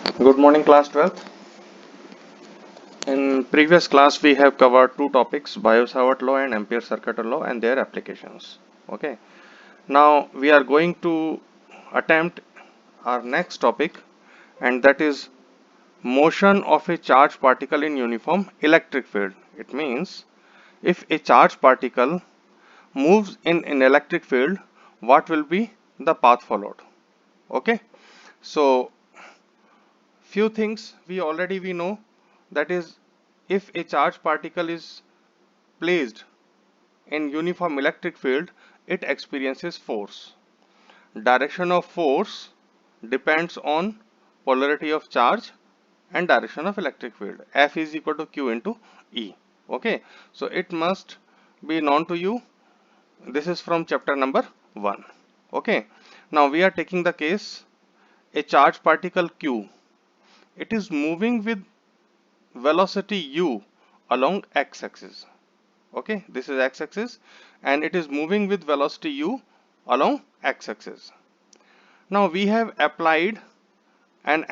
Good morning, class 12th. In previous class, we have covered two topics, Biot-Savart law and Ampere-Circuitor law and their applications. Okay. Now we are going to attempt our next topic, and that is motion of a charged particle in uniform electric field. It means if a charged particle moves in an electric field, what will be the path followed? Okay. So few things we know, that is, if a charged particle is placed in uniform electric field, it experiences force. Direction of force depends on polarity of charge and direction of electric field. F is equal to Q into E. Okay, so it must be known to you. This is from chapter number 1. Okay, now we are taking the case a charged particle Q. It is moving with velocity u along x-axis. Okay, this is x-axis and it is moving with velocity u along x-axis. Now we have applied an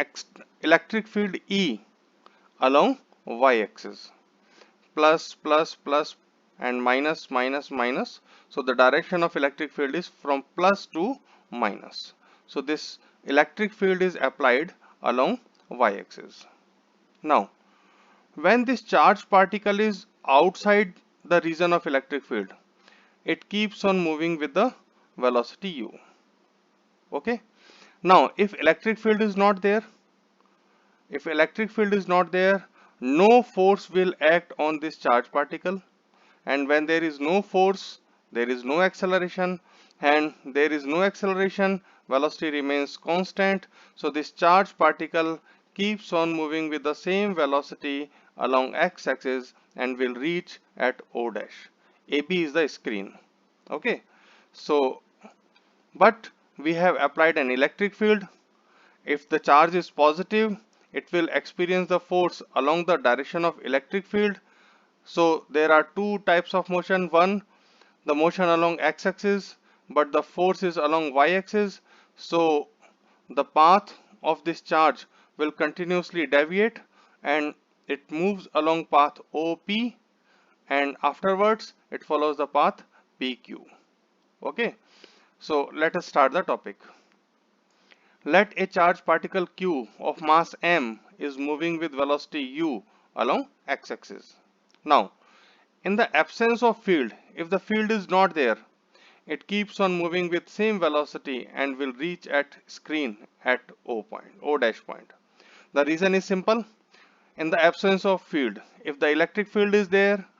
electric field E along y-axis, plus plus plus and minus minus minus. So the direction of electric field is from plus to minus. So this electric field is applied along y-axis. Now when this charged particle is outside the region of electric field, it keeps on moving with the velocity u. Okay. Now, if electric field is not there, no force will act on this charged particle. And when there is no force, there is no acceleration. And there is no acceleration, velocity remains constant. So this charged particle keeps on moving with the same velocity along x-axis and will reach at O dash. AB is the screen. Okay. So, but we have applied an electric field. If the charge is positive, it will experience the force along the direction of electric field. So there are two types of motion. One, the motion along x-axis, but the force is along y-axis. So the path of this charge will continuously deviate and it moves along path OP, and afterwards it follows the path PQ. Okay, so let us start the topic. Let a charged particle Q of mass m is moving with velocity u along x-axis. Now, in the absence of field, if the field is not there, it keeps on moving with same velocity and will reach at screen at O point, O dash point. The reason is simple. In the absence of field, if the electric field is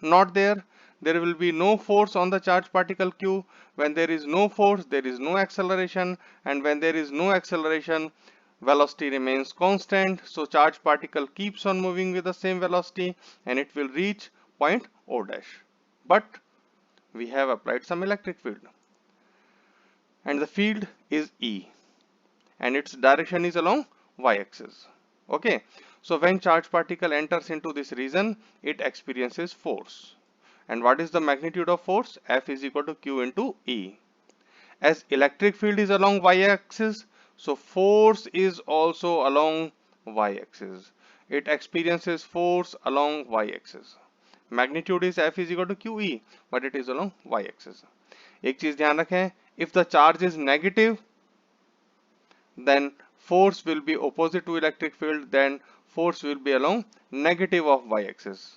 not there, there will be no force on the charged particle Q. When there is no force, there is no acceleration, and when there is no acceleration, velocity remains constant. So charged particle keeps on moving with the same velocity and it will reach point O dash. But we have applied some electric field and the field is E and its direction is along y-axis. Okay, so when charged particle enters into this region, it experiences force. And what is the magnitude of force? F is equal to Q into E. As electric field is along y-axis, so force is also along y-axis. It experiences force along y-axis. Magnitude is F is equal to QE, but it is along y-axis. एक चीज ध्यान रखें, if the charge is negative, then force will be opposite to electric field, then force will be along negative of y-axis.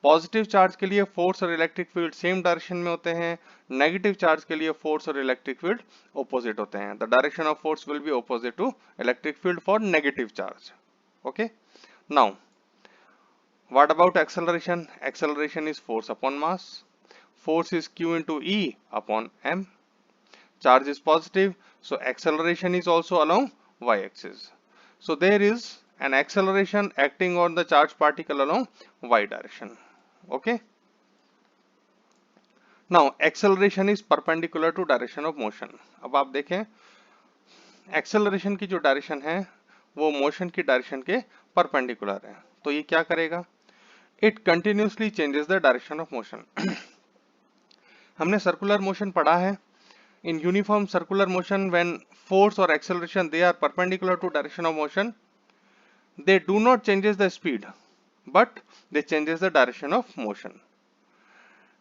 Positive charge के लिए force और electric field same direction में होते हैं, नेगेटिव चार्ज के लिए फोर्स और electric field opposite होते हैं. The direction of force will be opposite to electric field for negative charge. Okay, now what about acceleration? Acceleration is force upon mass. Force is Q into E upon M. Charge is positive, so acceleration is also along y-axis. So there is an acceleration acting on the charged particle along y direction. Okay. Now acceleration is perpendicular to direction of motion. अब आप देखें acceleration की जो direction है वो motion की direction के perpendicular है. तो ये क्या करेगा? It continuously changes the direction of motion. हमने circular motion पढ़ा है. In uniform circular motion, when force or acceleration they are perpendicular to direction of motion, they do not changes the speed, but they changes the direction of motion.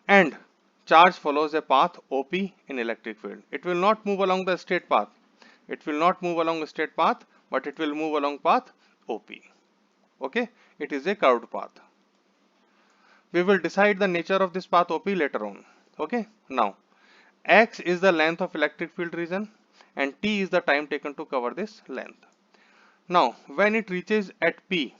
And charge follows a path OP in electric field. It will not move along the straight path. It will not move along a straight path, but it will move along path OP. Okay, it is a curved path. We will decide the nature of this path OP later on. Okay, now X is the length of electric field region and T is the time taken to cover this length. Now, when it reaches at P,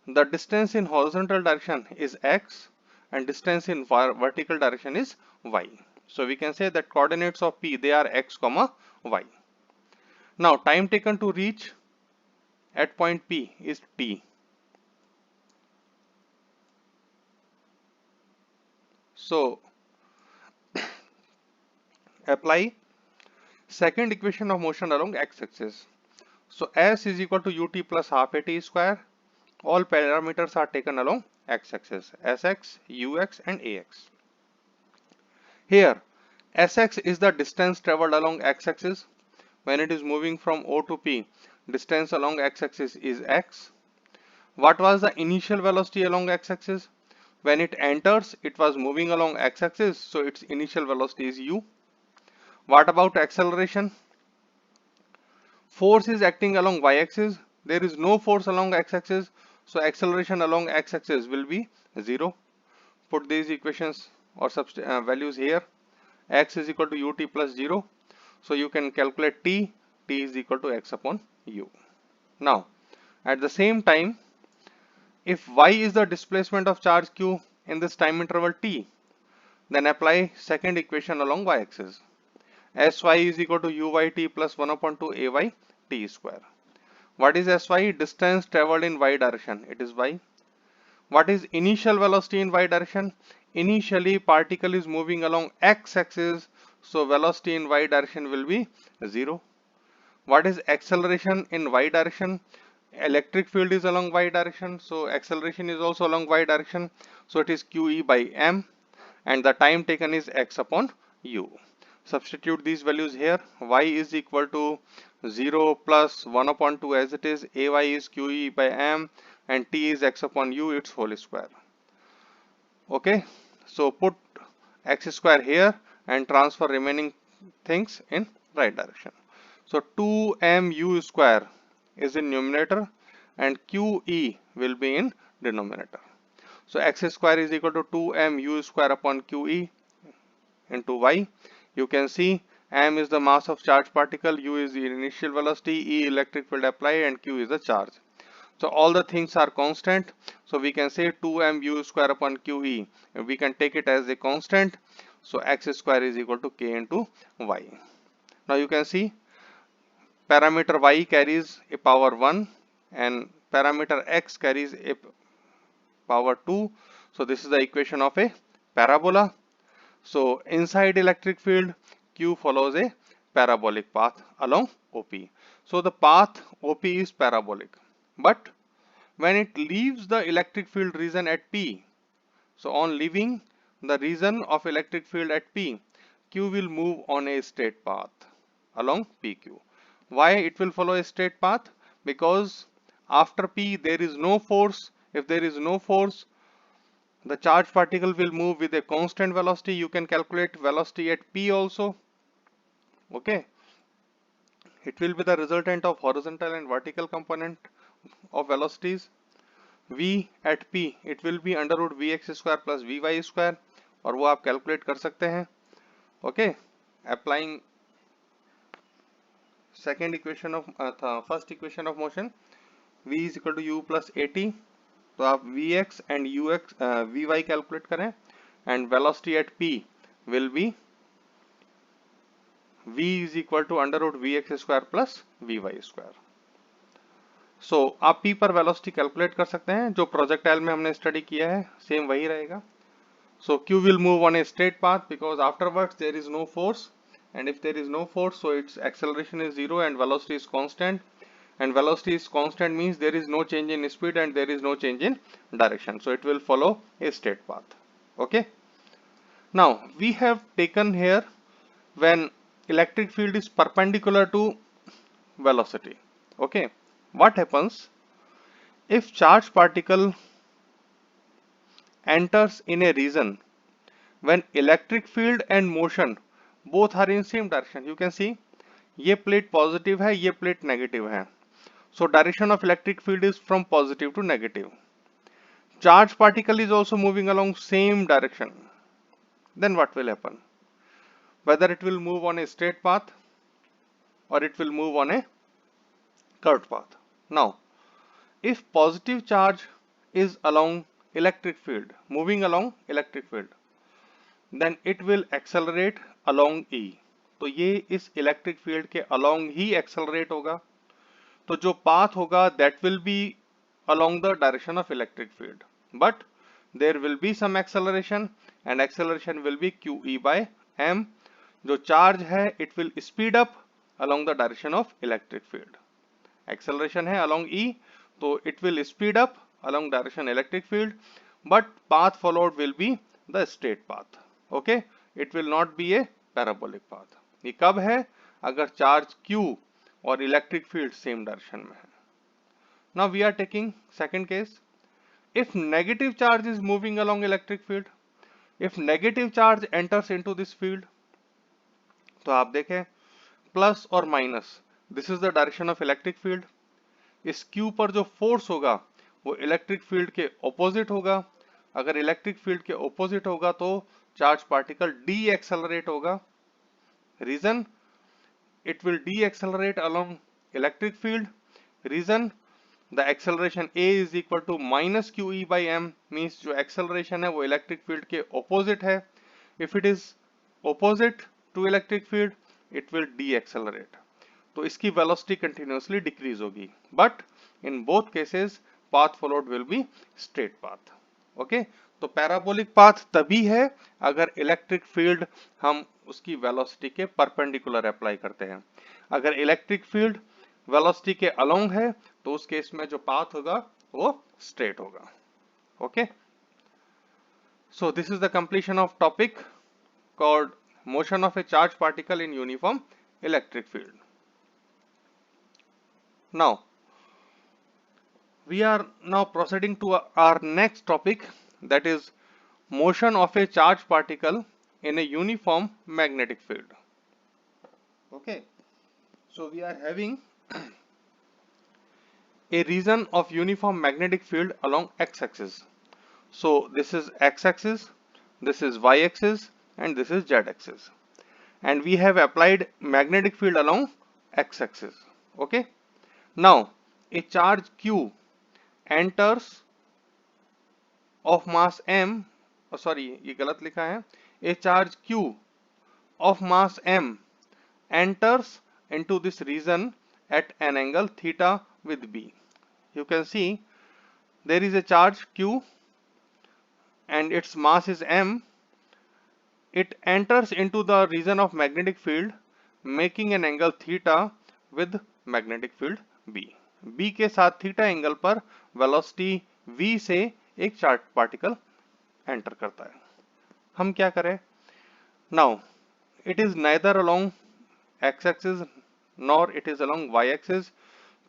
the distance in horizontal direction is X and distance in vertical direction is Y. So we can say that coordinates of P, they are X comma Y. Now time taken to reach at point P is T. So apply second equation of motion along x-axis. So S is equal to ut plus half a t square. All parameters are taken along x-axis, Sx, Ux and Ax. Here Sx is the distance traveled along x-axis. When it is moving from O to P, distance along x-axis is x. What was the initial velocity along x-axis? When it enters, it was moving along x-axis, so its initial velocity is u. What about acceleration? Force is acting along y-axis. There is no force along x-axis, so acceleration along x-axis will be 0. Put these equations or values here. X is equal to ut plus 0. So you can calculate t is equal to x upon u. Now, at the same time, if y is the displacement of charge q in this time interval t, then apply second equation along y-axis. Sy is equal to uyt plus 1 upon 2 ay t square. What is Sy? Distance traveled in y direction. It is y. What is initial velocity in y direction? Initially particle is moving along x-axis, so velocity in y direction will be 0. What is acceleration in y direction? Electric field is along y direction, so acceleration is also along y direction, so it is qe by m, and the time taken is x upon u. Substitute these values here. Y is equal to 0 plus 1 upon 2 as it is, ay is qe by m, and t is x upon u, its whole square. Okay, so put x square here and transfer remaining things in right direction. So 2mu square is in numerator and qe will be in denominator. So x square is equal to 2mu square upon qe into y. You can see m is the mass of charged particle, u is the initial velocity, e electric field applied, and q is the charge. So all the things are constant. So we can say 2mu square upon qe. We can take it as a constant. So x square is equal to k into y. Now you can see parameter y carries a power 1 and parameter x carries a power 2. So this is the equation of a parabola. So inside electric field, Q follows a parabolic path along OP. So the path OP is parabolic. But when it leaves the electric field region at P, so on leaving the region of electric field at P, Q will move on a straight path along PQ. Why it will follow a straight path? Because after P there is no force. If there is no force, the charged particle will move with a constant velocity. You can calculate velocity at P also. Okay. It will be the resultant of horizontal and vertical component of velocities. V at P, it will be under root Vx square plus Vy square, और वो आप calculate कर सकते हैं. Okay. Applying second equation of first equation of motion, V is equal to U plus AT. तो आप Vx and Ux Vy calculate करें, and velocity at P will be V is equal to under root Vx square plus Vy square. So आप P पर velocity calculate कर सकते हैं. जो projectile में हमने study किया है same वही रहेगा. So Q will move on a straight path because afterwards there is no force, and if there is no force, so its acceleration is 0 and velocity is constant, and velocity is constant means there is no change in speed and there is no change in direction, so it will follow a straight path. Okay. Now we have taken here when electric field is perpendicular to velocity. Okay, what happens if charged particle enters in a region when electric field and motion both are in same direction, you can see ये plate positive है, ये plate negative है, so direction of electric field is from positive to negative. Charged particle is also moving along same direction. Then what will happen? Whether it will move on a straight path or it will move on a curved path. Now, if positive charge is along electric field, moving along electric field, then it will accelerate along E. तो ये इस electric field के along ही accelerate होगा, तो जो path होगा that will be along the direction of electric field, but there will be some acceleration and acceleration will be QE by m. जो charge है it will speed up along the direction of electric field. Acceleration है along E, तो it will speed up along direction electric field, but path followed will be the straight path. Okay, it will not be a parabolic path. ये कब है? अगर charge Q और electric field same direction में है. Now we are taking second case. If negative charge is moving along electric field, if negative charge enters into this field, तो आप देखें प्लस और minus, this is the direction of electric field. इस Q पर जो force होगा वो electric field के ऑपोजिट होगा. अगर इलेक्ट्रिक फील्ड के ऑपोजिट होगा तो चार्ज पार्टिकल डी एक्सेलरेट होगा. Reason, it will de-accelerate along electric field. Reason, the acceleration A is equal to minus QE by m, means जो acceleration है वो electric field के opposite है. If it is opposite to electric field, it will de-accelerate. तो इसकी velocity continuously decrease होगी. But in both cases, path followed will be straight path. Okay? तो parabolic path तभी है अगर इलेक्ट्रिक फील्ड हम उसकी वेलोसिटी के परपेंडिकुलर अप्लाई करते हैं. अगर इलेक्ट्रिक फील्ड वेलोसिटी के अलोंग है तो उस केस में जो पाथ होगा वो स्ट्रेट होगा. Okay, so this is the completion of topic called motion of A charge particle in uniform electric field. Now we are now proceeding to our next topic, that is motion of a charged particle in a uniform magnetic field. Okay, so we are having a region of uniform magnetic field along x-axis. So this is x-axis, this is y-axis, and this is z-axis, and we have applied magnetic field along x-axis. Okay, now a charge Q enters of mass m, sorry ये गलत लिखा है, a charge Q of mass m enters into this region at an angle theta with B. You can see there is a charge Q and its mass is m. It enters into the region of magnetic field making an angle theta with magnetic field B. B के साथ theta angle पर velocity v से एक charge particle enter करता है. हम क्या करें? Now it is neither along x axis nor it is along y axis,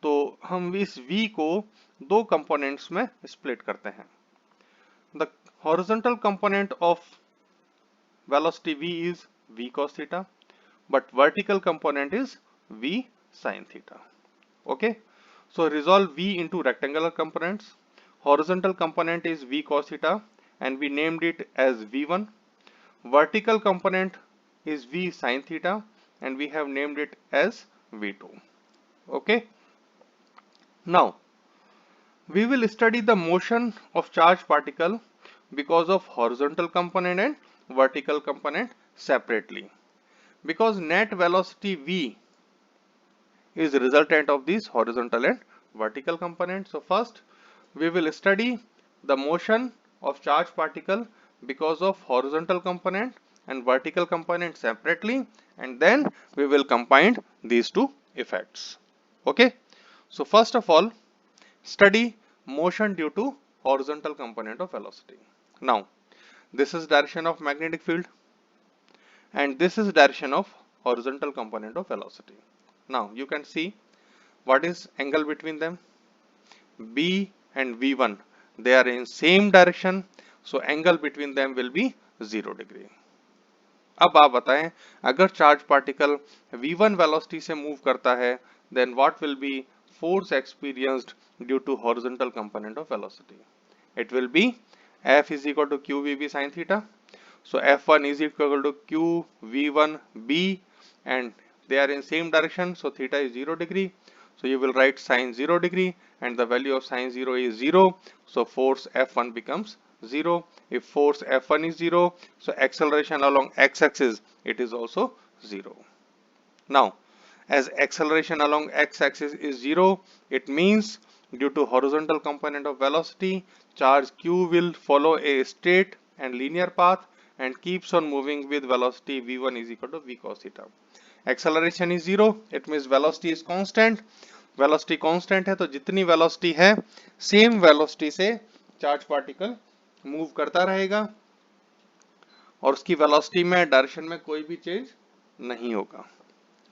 तो हम इस v को दो कंपोनेंट्स में स्प्लिट करते हैं. The horizontal component of velocity v is v cos theta, but vertical component is v sin theta. Okay, so resolve v into rectangular components. Horizontal component is v cos theta and we named it as v1. Vertical component is v sin theta and we have named it as v2. Okay, now we will study the motion of charged particle because of horizontal component and vertical component separately, because net velocity v is resultant of these horizontal and vertical components. So first we will study the motion of charged particle because of horizontal component and vertical component separately, and then we will combine these two effects. Okay, so first of all study motion due to horizontal component of velocity. Now this is direction of magnetic field and this is direction of horizontal component of velocity. Now you can see what is angle between them. B and V1, they are in same direction, so angle between them will be 0 degree. अब आप बताएं, अगर charge particle v1 velocity से move करता है, then what will be force experienced due to horizontal component of velocity? It will be F is equal to qvb sin theta. So F1 is equal to qv1b, and they are in same direction, so theta is 0 degree. So you will write sin 0 degree, and the value of sin 0 is 0. So force F1 becomes 0. If force F1 is 0, so acceleration along x-axis, it is also 0. Now, as acceleration along x-axis is 0, it means due to horizontal component of velocity, charge q will follow a straight and linear path and keeps on moving with velocity v1 is equal to v cos theta. Acceleration is 0, it means velocity is constant. Velocity constant है, तो जितनी velocity है, same velocity से charge particle move करता रहेगा और उसकी velocity में direction में कोई भी change नहीं होगा.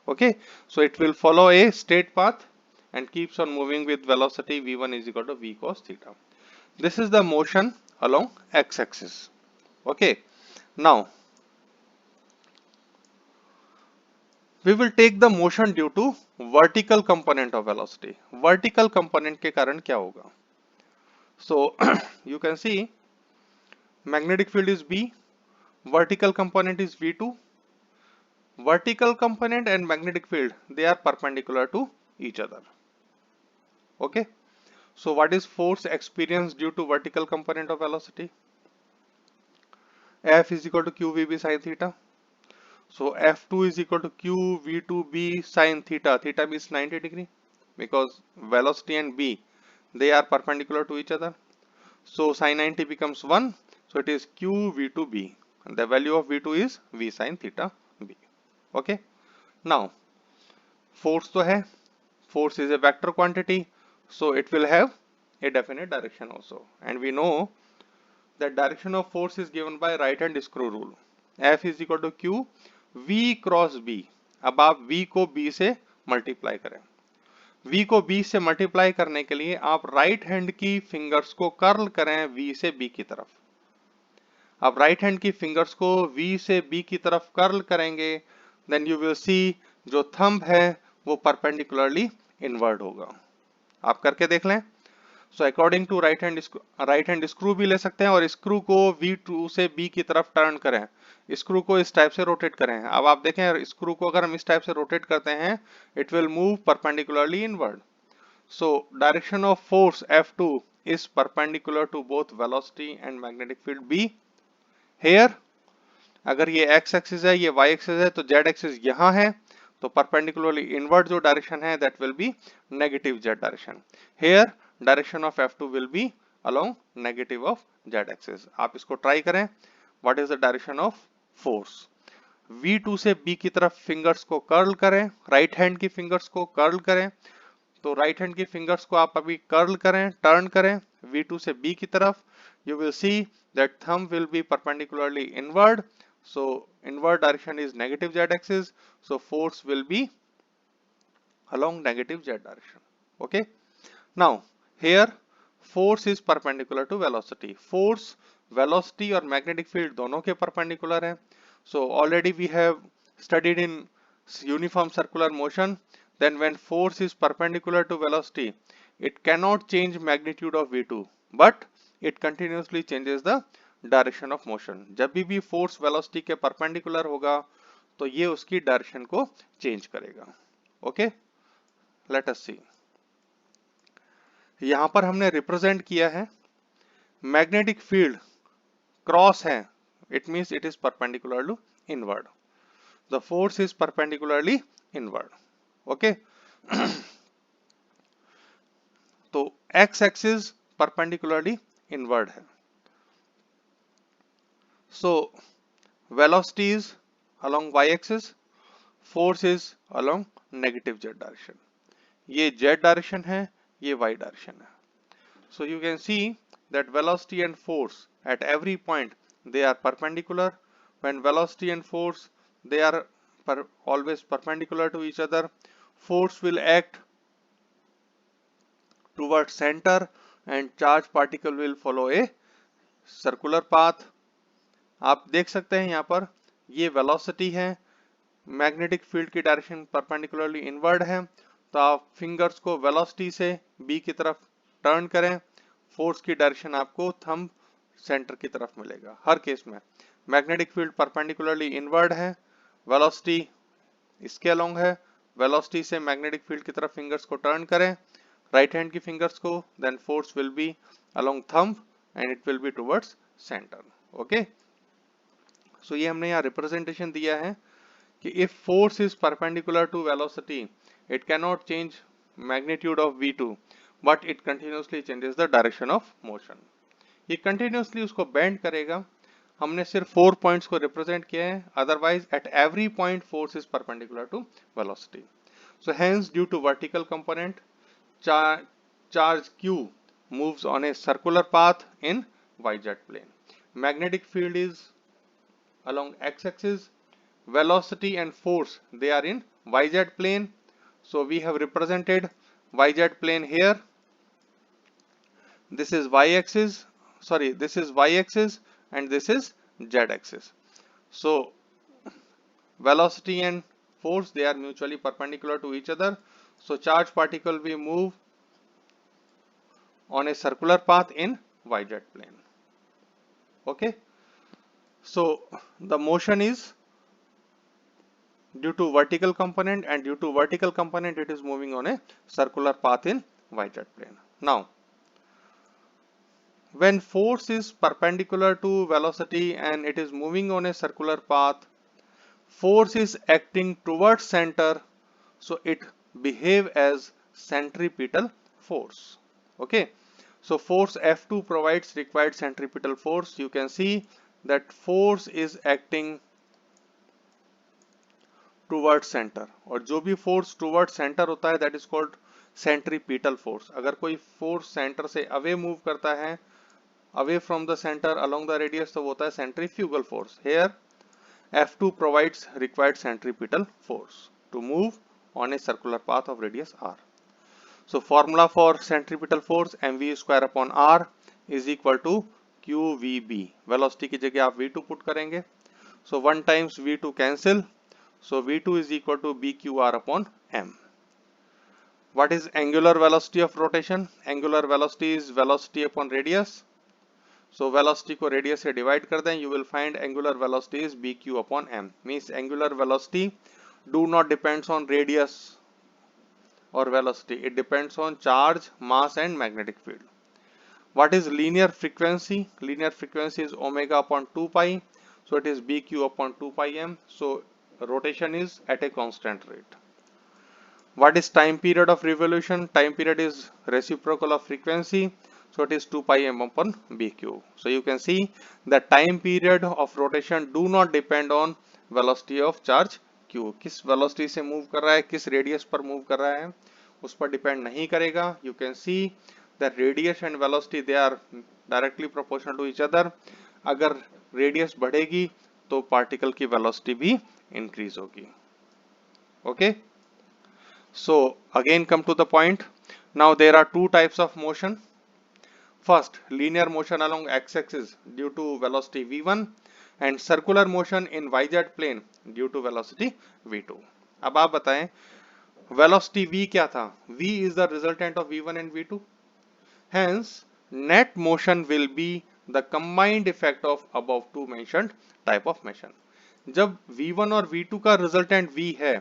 Okay, so it will follow a straight path and keeps on moving with velocity v1 is equal to v cos theta. This is the motion along x-axis. Okay, now we will take the motion due to vertical component of velocity. Vertical component के कारण क्या होगा? So you can see magnetic field is B, vertical component is V2. Vertical component and magnetic field, they are perpendicular to each other. Okay, so what is force experienced due to vertical component of velocity? F is equal to qvb sin theta. So F2 is equal to qv2b sin theta. Theta means 90 degree because velocity and b, they are perpendicular to each other. So sin 90 becomes 1. So it is qv2b, and the value of v2 is v sin theta b. Okay, now force तो है, force is a vector quantity, so it will have a definite direction also, and we know that direction of force is given by right hand screw rule. F is equal to q v cross b. अब आप v को b से multiply करें. v को b से multiply करने के लिए आप राइट हैंड की फिंगर्स को कर्ल करें v से b की तरफ. आप राइट हैंड की फिंगर्स को v से b की तरफ कर्ल करेंगे, देन यू विल सी जो थंब है वो परपेंडिकुलरली इनवर्ड होगा. आप करके देख लें. So according to right hand screw भी ले सकते हैं और स्क्रू को V2 से B की तरफ टर्न करें. स्क्रू को इस टाइप से रोटेट करें. अब आप देखें स्क्रू को अगर हम इस टाइप से रोटेट करते हैं, it will move perpendicularly inward. So direction of force F2 is perpendicular to both velocity and magnetic field B. Here अगर ये x एक्सिस है, ये y एक्सिस है, तो z एक्सिस यहाँ है, तो परपेंडिकुलरली इनवर्ड जो डायरेक्शन है that will be negative z direction. Here direction of F2 will be along negative of z axis. आप इसको ट्राई करें. What is the direction of force? V2 से B की तरफ फिंगर्स को कर्ल करें, राइट हैंड की फिंगर्स को कर्ल करें. तो राइट हैंड की फिंगर्स को आप अभी कर्ल करें, टर्न करें V2 से B की तरफ. You will see that thumb will be perpendicularly inward. So inward direction is negative z axis. So force will be along negative z direction. Okay. Now here force is perpendicular to velocity. Force, velocity और magnetic field दोनों के perpendicular हैं. So already we have studied in uniform circular motion. Then when force is perpendicular to velocity, it cannot change magnitude of V2, but it continuously changes the direction of motion. जब भी force velocity के perpendicular होगा, तो ये उसकी direction को change करेगा. Okay? Let us see. यहाँ पर हमने represent किया है magnetic field cross है. It means it is perpendicular to inward. The force is perpendicularly inward. Okay? तो x axis perpendicularly inward है. So velocity is along y axis, force is along negative z direction. ये z direction है, ये y direction है. So you can see that velocity and force at every point they are perpendicular. When velocity and force they are always perpendicular to each other, force will act towards center and charged particle will follow a circular path. आप देख सकते हैं यहाँ पर ये velocity है, magnetic field की direction perpendicularly inward है, तो आप फिंगर्स को वेलोसिटी से बी की तरफ टर्न करें, फोर्स की डायरेक्शन आपको थंब सेंटर की तरफ मिलेगा। हर केस में मैग्नेटिक फील्ड परपेंडिकुलरली इनवर्ड है, वेलोसिटी इसके अलोंग है, वेलोसिटी से मैग्नेटिक फील्ड की तरफ फिंगर्स को टर्न करें, राइट हैंड की फिंगर्स को, then force will be along thumb and it will be towards centre. Okay, so ये हमने यहाँ रिप्रेजेंटेशन दिया है कि if force is perpendicular to velocity, it cannot change magnitude of v2, but it continuously changes the direction of motion. ये continuously उसको bend करेगा। हमने सिर्फ 4 पॉइंट्स को रिप्रेजेंट किया है, otherwise at every point force is perpendicular to velocity. So hence due to vertical component, charge q moves on a circular path in yz plane. Magnetic field is along x-axis, velocity and force they are in yz plane. So we have represented yz plane here. This is y-axis, sorry, this is y-axis and this is z-axis. So velocity and force they are mutually perpendicular to each other. So charged particle will move on a circular path in yz plane. Okay, so the motion is due to vertical component, and due to vertical component it is moving on a circular path in yz plane. Now when force is perpendicular to velocity and it is moving on a circular path, force is acting towards center, so it behave as centripetal force. Okay, so force F2 provides required centripetal force. You can see that force is acting toward centre, और जो भी force toward centre होता है that is called centripetal force. अगर कोई force centre से away move करता है, away from the centre along the radius, तो वो होता है centrifugal force. Here F2 provides required centripetal force to move on a circular path of radius r. So formula for centripetal force mv square upon r is equal to qvb. Velocity की जगह आप v2 put करेंगे, so 1 times v2 cancel. So v2 is equal to bqr upon m. What is angular velocity of rotation? Angular velocity is velocity upon radius. So velocity को radius से divide कर दें, you will find angular velocity is bq upon m. Means angular velocity do not depends on radius or velocity. It depends on charge, mass and magnetic field. What is linear frequency? Linear frequency is omega upon 2 pi. So it is bq upon 2 pi m. So rotation is at a constant rate. What is time period of revolution? Time period is reciprocal of frequency, so it is 2 pi m upon bq. So you can see the time period of rotation do not depend on velocity of charge q. किस velocity से move कर रहा है, किस radius पर move कर रहा है, उस पर depend नहीं करेगा. You can see that radius and velocity they are directly proportional to each other. अगर radius बढ़ेगी तो particle की velocity भी increase होगी. Okay, so again come to the point. Now there are two types of motion. First, linear motion along x-axis due to velocity v1 and circular motion in yz plane due to velocity v2. अब आप बताएं velocity v क्या था? V is the resultant of v1 and v2. Hence net motion will be the combined effect of above two mentioned type of motion. जब v1 और v2 का resultant v है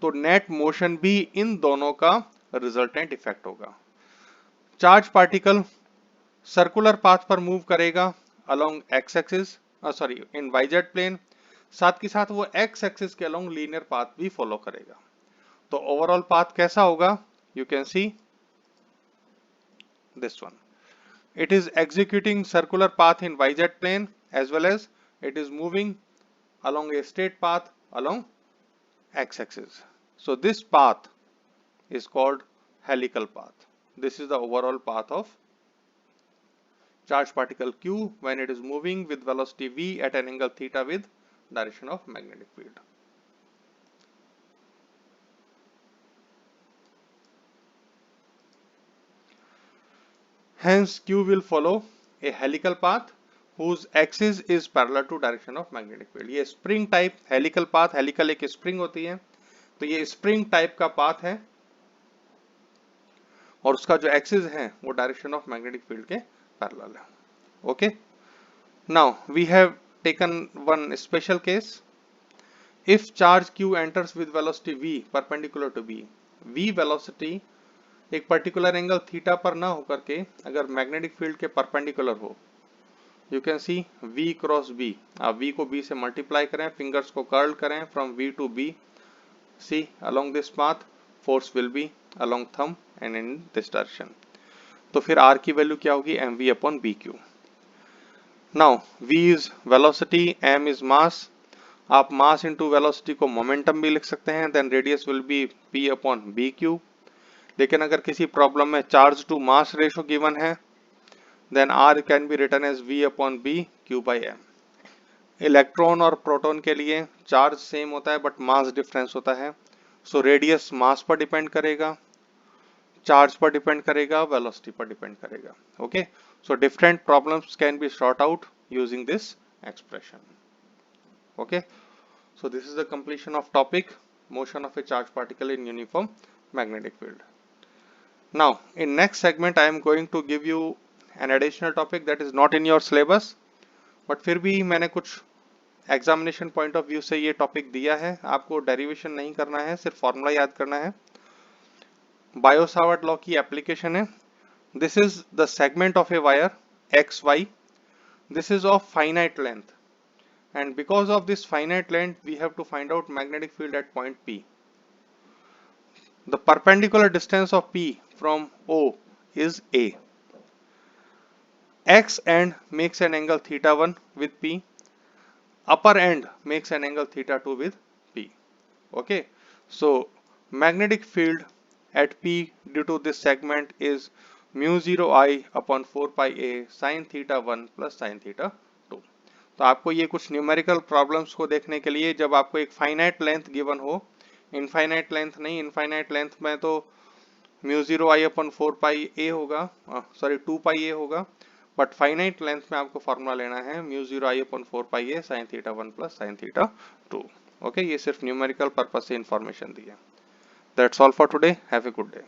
तो नेट मोशन भी इन दोनों का रिजल्टेंट इफेक्ट होगा। चार्ज पार्टिकल सर्कुलर पाथ पर मूव करेगा along x axis, sorry in yz plane, साथ के साथ वो एक्स एक्सिस के अलोंग लीनियर पाथ भी फॉलो करेगा। तो ओवरऑल पाथ कैसा होगा? You can see this one, it is executing circular path in yz plane as well as it is moving along a straight path along x-axis. So this path is called helical path. This is the overall path of charged particle q when it is moving with velocity v at an angle theta with direction of magnetic field. Hence Q will follow a helical path whose axis is parallel to direction of magnetic field. ये spring type helical path, helical एक spring होती है, तो ये spring type का path है और उसका जो axis है वो direction of magnetic field के parallel है. Okay. Now we have taken one special case. If charge Q enters with velocity v perpendicular to b, v velocity एक पर्टिकुलर एंगल थीटा पर ना होकर के अगर मैग्नेटिक फील्ड के परपेंडिकुलर हो, you can see v cross b. आप v को b से मल्टीप्लाई करें, फिंगर्स को कर्ल करें from v to b. See along this path force will be along thumb and in this direction. तो फिर r की वैल्यू क्या होगी? mv upon bq. Now v is velocity, m is mass. आप mass into velocity को momentum भी लिख सकते हैं. Then radius will be p upon bq. लेकिन अगर किसी प्रॉब्लम में charge to mass ratio given है, then r can be written as v upon b q by m. Electron और प्रोटॉन के लिए चार्ज सेम होता है बट मास डिफरेंस होता है. सो रेडियस मास पर डिपेंड करेगा, चार्ज पर डिपेंड करेगा, वेलोसिटी पर डिपेंड करेगा. Okay, so different problems can be sort out using this expression. Okay, so this is the completion of topic motion of a charged particle in uniform magnetic field. Now in next segment I am going to give you an additional topic that is not in your syllabus, but फिर भी मैंने कुछ examination point of view से ये topic दिया है. आपको derivation नहीं करना है, सिर्फ फॉर्मूला याद करना है. बायो-सावर्ट लॉ की एप्लीकेशन है. This is the segment of a wire x y. This is of finite length, and because of this finite length we have to find out magnetic field at point P. The perpendicular distance of P from O is A. X end makes an angle theta 1 with P. Upper end makes an angle theta 2 with P. Okay, so magnetic field at P due to this segment is mu 0 I upon 4 pi A sin theta 1 plus sin theta 2. तो आपको ये कुछ numerical problems को देखने के लिए, जब आपको एक फाइनाइट लेंथ गिवन हो, इनफाइनाइट लेंथ नहीं, इनफाइनाइट लेंथ में तो म्यू 0 आई अपन 4 पाई ए होगा, सॉरी 2 पाई ए होगा, बट फाइनाइट लेंथ में आपको फॉर्मूला लेना है mu 0 I upon 4 pi a sine theta 1 plus sine theta 2. Okay, ये सिर्फ न्यूमेरिकल पर्पस से इंफॉर्मेशन दी है. That's all for today. Have a good day.